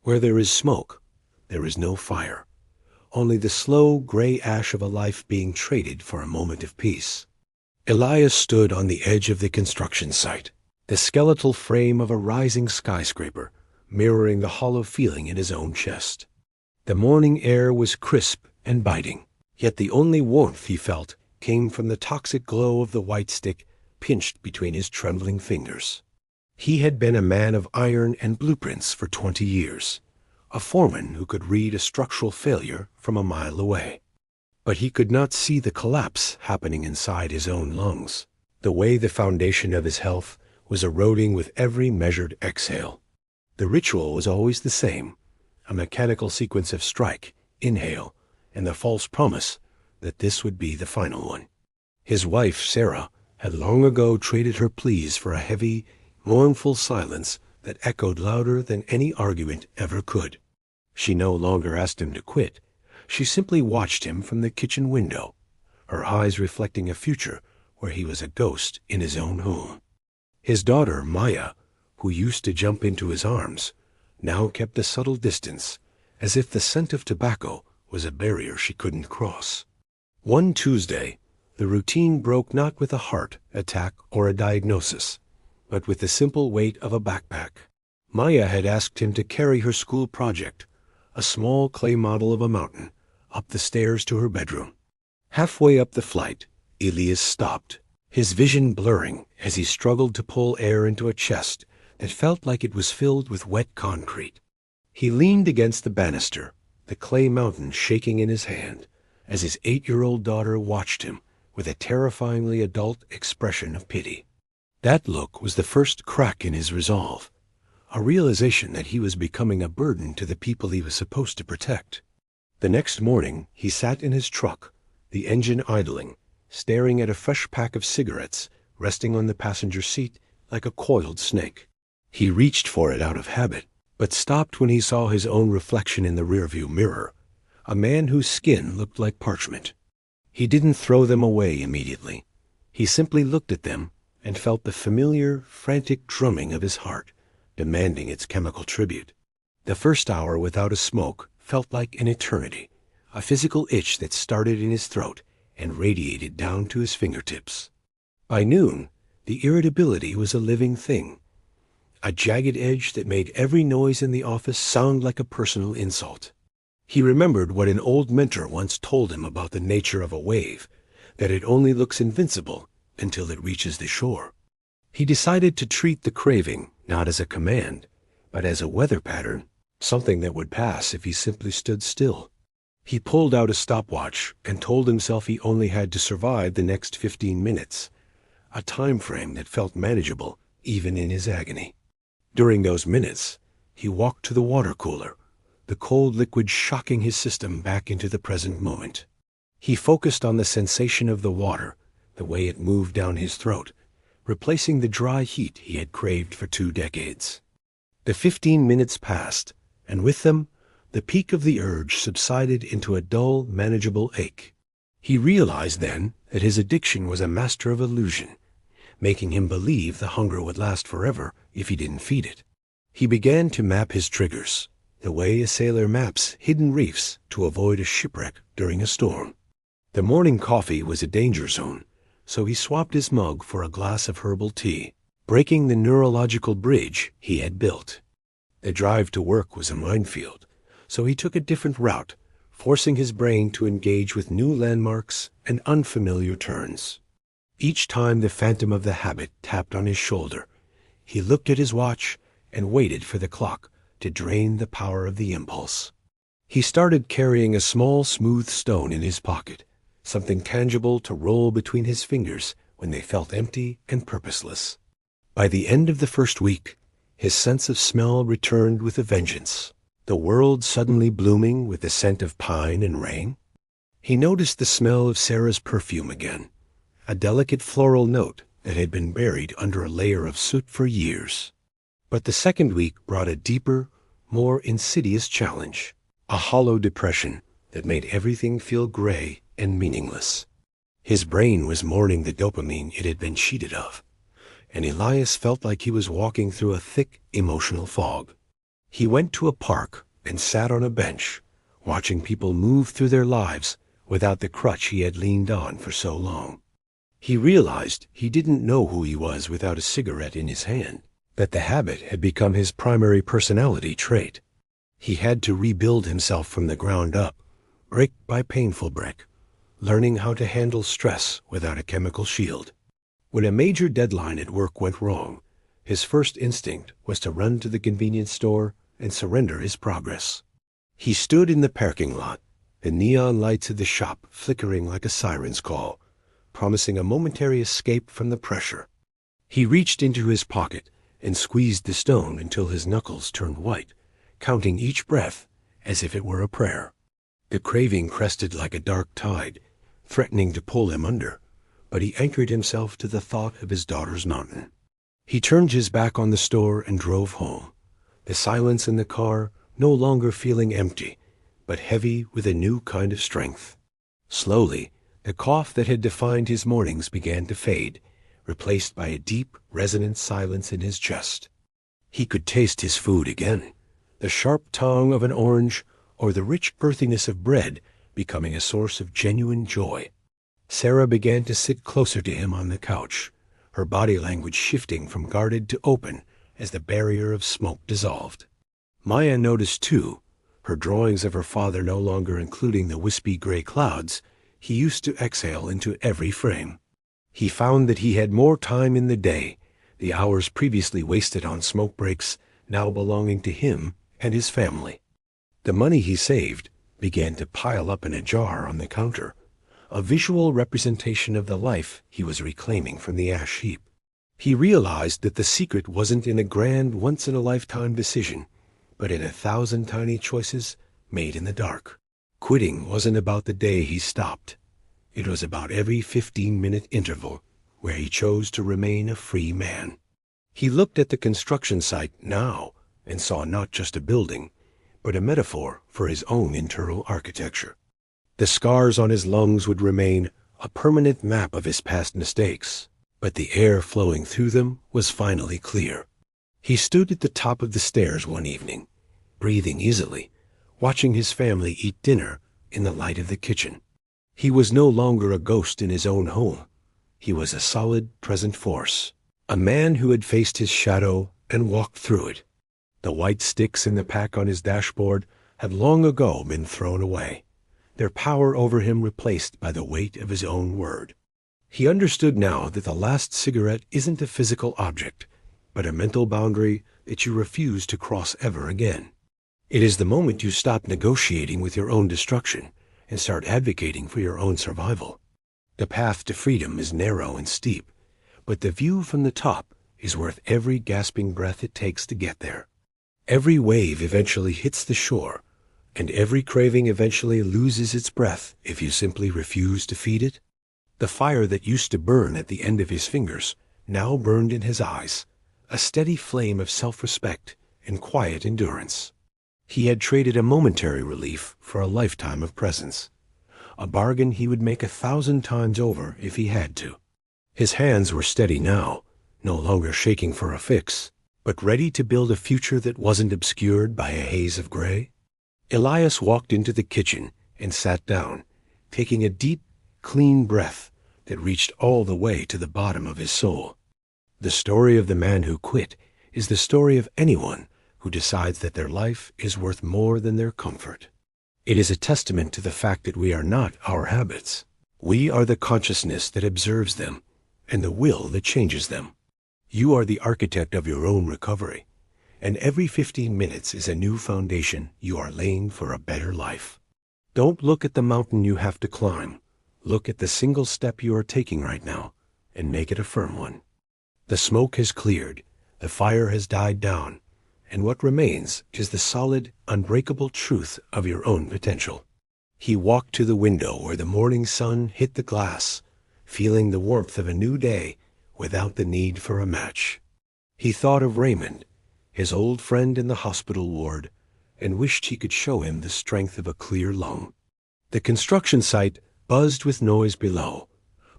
Where there is smoke, there is no fire, only the slow gray ash of a life being traded for a moment of peace. Elias stood on the edge of the construction site, the skeletal frame of a rising skyscraper, mirroring the hollow feeling in his own chest. The morning air was crisp and biting, yet the only warmth he felt came from the toxic glow of the white stick pinched between his trembling fingers. He had been a man of iron and blueprints for 20 years, a foreman who could read a structural failure from a mile away. But he could not see the collapse happening inside his own lungs, the way the foundation of his health was eroding with every measured exhale. The ritual was always the same, a mechanical sequence of strike, inhale, and the false promise that this would be the final one. His wife, Sarah, had long ago traded her pleas for a heavy, mournful silence that echoed louder than any argument ever could. She no longer asked him to quit. She simply watched him from the kitchen window, her eyes reflecting a future where he was a ghost in his own home. His daughter, Maya, who used to jump into his arms, now kept a subtle distance, as if the scent of tobacco was a barrier she couldn't cross. One Tuesday, the routine broke not with a heart attack or a diagnosis, but with the simple weight of a backpack. Maya had asked him to carry her school project, a small clay model of a mountain, up the stairs to her bedroom. Halfway up the flight, Elias stopped, his vision blurring as he struggled to pull air into a chest that felt like it was filled with wet concrete. He leaned against the banister, the clay mountain shaking in his hand, as his 8-year-old daughter watched him with a terrifyingly adult expression of pity. That look was the first crack in his resolve, a realization that he was becoming a burden to the people he was supposed to protect. The next morning, he sat in his truck, the engine idling, staring at a fresh pack of cigarettes resting on the passenger seat like a coiled snake. He reached for it out of habit, but stopped when he saw his own reflection in the rearview mirror, a man whose skin looked like parchment. He didn't throw them away immediately. He simply looked at them and felt the familiar, frantic drumming of his heart, demanding its chemical tribute. The first hour without a smoke felt like an eternity, a physical itch that started in his throat and radiated down to his fingertips. By noon, the irritability was a living thing, a jagged edge that made every noise in the office sound like a personal insult. He remembered what an old mentor once told him about the nature of a wave, that it only looks invincible until it reaches the shore. He decided to treat the craving not as a command, but as a weather pattern, something that would pass if he simply stood still. He pulled out a stopwatch and told himself he only had to survive the next 15 minutes, a time frame that felt manageable even in his agony. During those minutes, he walked to the water cooler, the cold liquid shocking his system back into the present moment. He focused on the sensation of the water, the way it moved down his throat, replacing the dry heat he had craved for 2 decades. The 15 minutes passed, and with them, the peak of the urge subsided into a dull, manageable ache. He realized then that his addiction was a master of illusion, making him believe the hunger would last forever if he didn't feed it. He began to map his triggers, the way a sailor maps hidden reefs to avoid a shipwreck during a storm. The morning coffee was a danger zone, so he swapped his mug for a glass of herbal tea, breaking the neurological bridge he had built. The drive to work was a minefield, so he took a different route, forcing his brain to engage with new landmarks and unfamiliar turns. Each time the phantom of the habit tapped on his shoulder, he looked at his watch and waited for the clock to drain the power of the impulse. He started carrying a small, smooth stone in his pocket, something tangible to roll between his fingers when they felt empty and purposeless. By the end of the first week, his sense of smell returned with a vengeance, the world suddenly blooming with the scent of pine and rain. He noticed the smell of Sarah's perfume again, a delicate floral note that had been buried under a layer of soot for years. But the second week brought a deeper, more insidious challenge, a hollow depression that made everything feel gray and meaningless. His brain was mourning the dopamine it had been cheated of, and Elias felt like he was walking through a thick emotional fog. He went to a park and sat on a bench, watching people move through their lives without the crutch he had leaned on for so long. He realized he didn't know who he was without a cigarette in his hand, that the habit had become his primary personality trait. He had to rebuild himself from the ground up, brick by painful brick, learning how to handle stress without a chemical shield. When a major deadline at work went wrong, his first instinct was to run to the convenience store and surrender his progress. He stood in the parking lot, the neon lights of the shop flickering like a siren's call, promising a momentary escape from the pressure. He reached into his pocket and squeezed the stone until his knuckles turned white, counting each breath as if it were a prayer. The craving crested like a dark tide, threatening to pull him under, but he anchored himself to the thought of his daughter's mountain. He turned his back on the store and drove home, the silence in the car no longer feeling empty, but heavy with a new kind of strength. Slowly, the cough that had defined his mornings began to fade, replaced by a deep, resonant silence in his chest. He could taste his food again, the sharp tang of an orange or the rich earthiness of bread becoming a source of genuine joy. Sarah began to sit closer to him on the couch, her body language shifting from guarded to open as the barrier of smoke dissolved. Maya noticed, too, her drawings of her father no longer including the wispy gray clouds he used to exhale into every frame. He found that he had more time in the day, the hours previously wasted on smoke breaks now belonging to him and his family. The money he saved began to pile up in a jar on the counter, a visual representation of the life he was reclaiming from the ash heap. He realized that the secret wasn't in a grand once-in-a-lifetime decision, but in 1,000 tiny choices made in the dark. Quitting wasn't about the day he stopped. It was about every 15-minute interval where he chose to remain a free man. He looked at the construction site now and saw not just a building, but a metaphor for his own internal architecture. The scars on his lungs would remain, a permanent map of his past mistakes, but the air flowing through them was finally clear. He stood at the top of the stairs one evening, breathing easily, watching his family eat dinner in the light of the kitchen. He was no longer a ghost in his own home. He was a solid, present force, a man who had faced his shadow and walked through it. The white sticks in the pack on his dashboard had long ago been thrown away, their power over him replaced by the weight of his own word. He understood now that the last cigarette isn't a physical object, but a mental boundary that you refuse to cross ever again. It is the moment you stop negotiating with your own destruction and start advocating for your own survival. The path to freedom is narrow and steep, but the view from the top is worth every gasping breath it takes to get there. Every wave eventually hits the shore, and every craving eventually loses its breath if you simply refuse to feed it. The fire that used to burn at the end of his fingers now burned in his eyes, a steady flame of self-respect and quiet endurance. He had traded a momentary relief for a lifetime of presence, a bargain he would make 1,000 times over if he had to. His hands were steady now, no longer shaking for a fix, but ready to build a future that wasn't obscured by a haze of gray. Elias walked into the kitchen and sat down, taking a deep, clean breath that reached all the way to the bottom of his soul. The story of the man who quit is the story of anyone who decides that their life is worth more than their comfort. It is a testament to the fact that we are not our habits. We are the consciousness that observes them and the will that changes them. You are the architect of your own recovery, and every 15 minutes is a new foundation you are laying for a better life. Don't look at the mountain you have to climb. Look at the single step you are taking right now and make it a firm one. The smoke has cleared, the fire has died down, and what remains is the solid, unbreakable truth of your own potential. He walked to the window where the morning sun hit the glass, feeling the warmth of a new day without the need for a match. He thought of Raymond, his old friend in the hospital ward, and wished he could show him the strength of a clear lung. The construction site buzzed with noise below,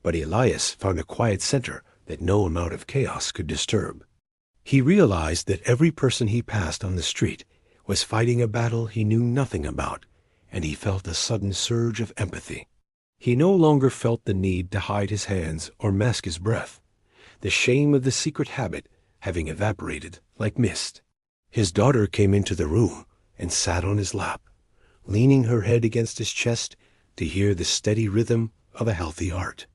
but Elias found a quiet center that no amount of chaos could disturb. He realized that every person he passed on the street was fighting a battle he knew nothing about, and he felt a sudden surge of empathy. He no longer felt the need to hide his hands or mask his breath, the shame of the secret habit having evaporated like mist. His daughter came into the room and sat on his lap, leaning her head against his chest to hear the steady rhythm of a healthy heart.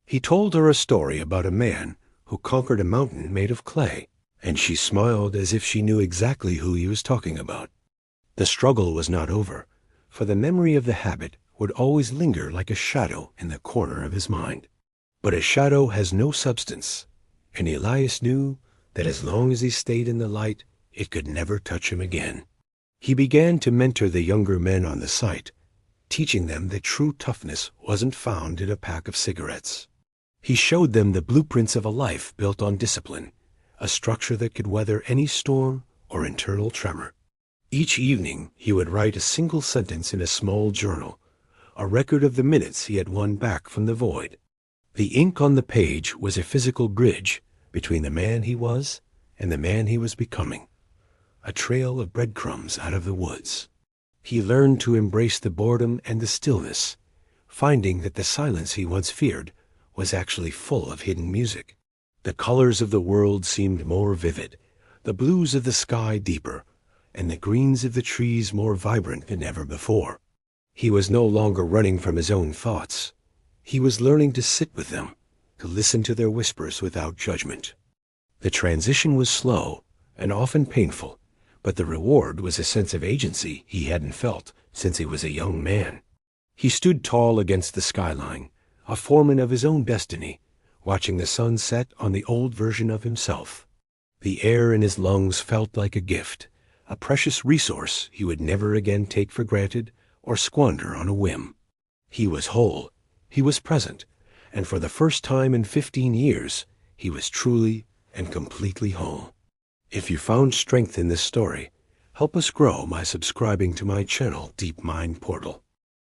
He told her a story about a man who conquered a mountain made of clay, and she smiled as if she knew exactly who he was talking about. The struggle was not over, for the memory of the habit would always linger like a shadow in the corner of his mind. But a shadow has no substance, and Elias knew that as long as he stayed in the light, it could never touch him again. He began to mentor the younger men on the site, teaching them that true toughness wasn't found in a pack of cigarettes. He showed them the blueprints of a life built on discipline, a structure that could weather any storm or internal tremor. Each evening he would write a single sentence in a small journal, a record of the minutes he had won back from the void. The ink on the page was a physical bridge between the man he was and the man he was becoming, a trail of breadcrumbs out of the woods. He learned to embrace the boredom and the stillness, finding that the silence he once feared was actually full of hidden music. The colors of the world seemed more vivid, the blues of the sky deeper, and the greens of the trees more vibrant than ever before. He was no longer running from his own thoughts. He was learning to sit with them, to listen to their whispers without judgment. The transition was slow and often painful, but the reward was a sense of agency he hadn't felt since he was a young man. He stood tall against the skyline, a foreman of his own destiny, watching the sun set on the old version of himself. The air in his lungs felt like a gift, a precious resource he would never again take for granted or squander on a whim. He was whole, he was present, and for the first time in 15 years, he was truly and completely whole. If you found strength in this story, help us grow by subscribing to my channel, Deep Mind Portal.